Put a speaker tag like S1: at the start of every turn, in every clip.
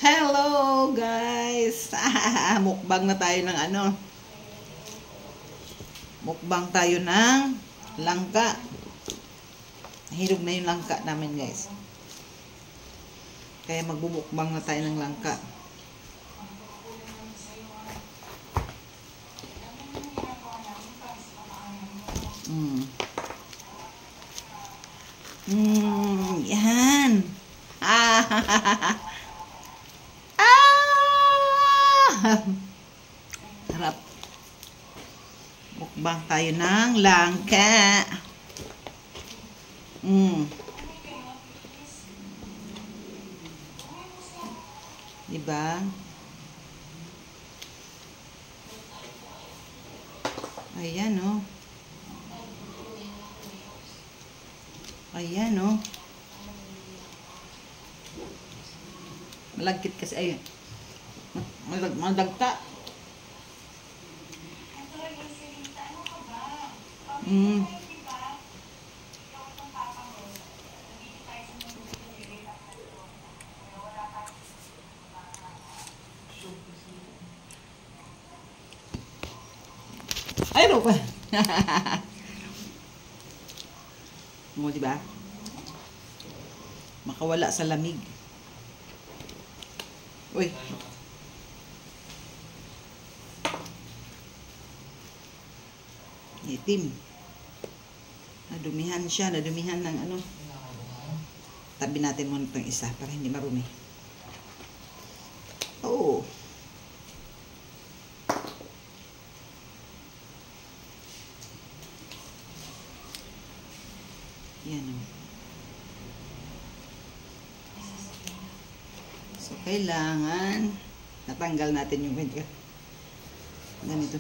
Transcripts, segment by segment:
S1: Hello guys! Mukbang na tayo ng mukbang tayo ng langka. Nahirog na yung langka namin guys. Kaya magbubukbang na tayo ng langka. Yan. Harap. Mukbang tayo ng langka. Diba? Ayan oh. Ayan oh. Malagkit kasi ay malagta. Ay, no pa. Mo, diba? Makawala sa lamig. Uy. Itim. Nadumihan siya. Nadumihan ng ano. Tabi natin muna itong isa para hindi marumi. Oo. Yan o. So, kailangan natanggal natin yung ganito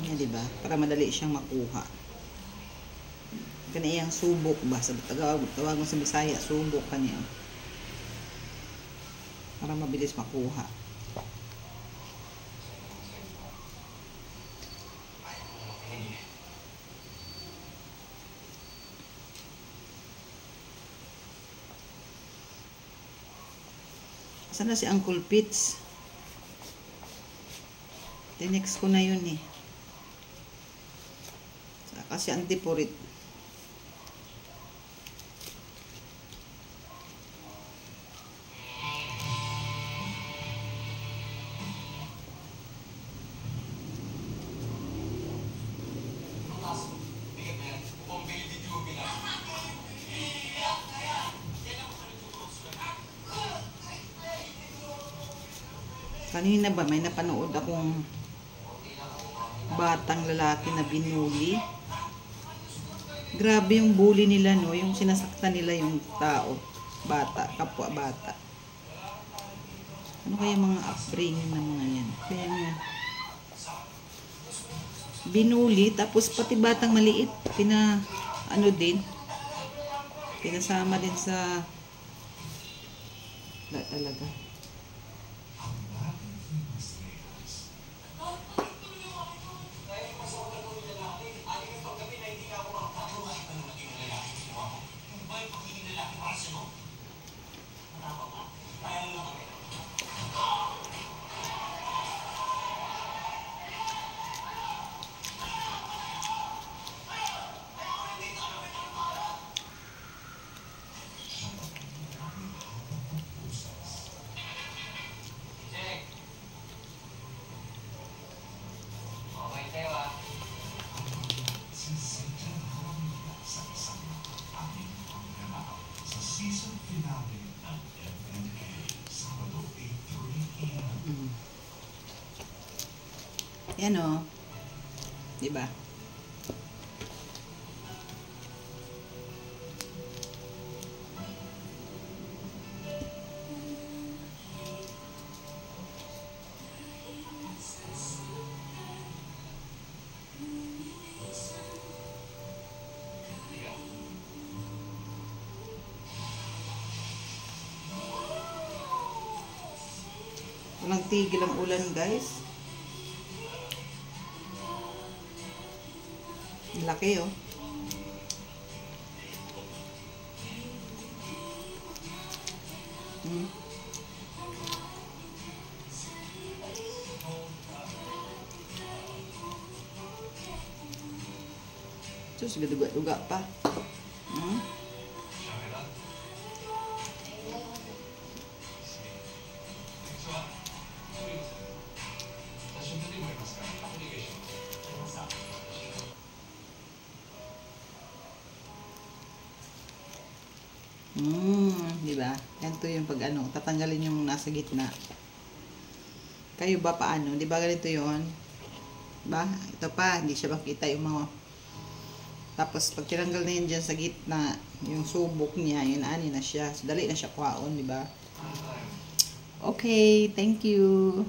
S1: niya, diba? Para madali siyang makuha. Kaniyang subok ba? Tawag mo sa Bisaya, subok kaniya. Para mabilis makuha. Sana si Uncle Pitts? Tinext ko na yun eh. Kasi antipurit. Kanina ba may napanood akong batang lalaki na binuli. Grabe yung bully nila, no? Yung sinasaktan nila yung tao, bata, kapwa bata. Ano kaya mga upbringing ng mga yan? Kaya nga binuli, tapos pati batang maliit pinasama din sa talaga. Yan o. Diba? Walang tigil ang ulan guys. Laki oh. Sus, gaduga-duga pa. Hmm? Di ba? Ganito yung pag ano, tatanggalin yung nasa gitna. Kayo ba paano? Di ba ganito yun? Ba? Ito pa, hindi siya makita yung mga. Tapos pag tinanggal na yun dyan sa gitna, yung subok niya, yun ani na siya. So, dali na siya kuhaon, di ba? Okay, thank you.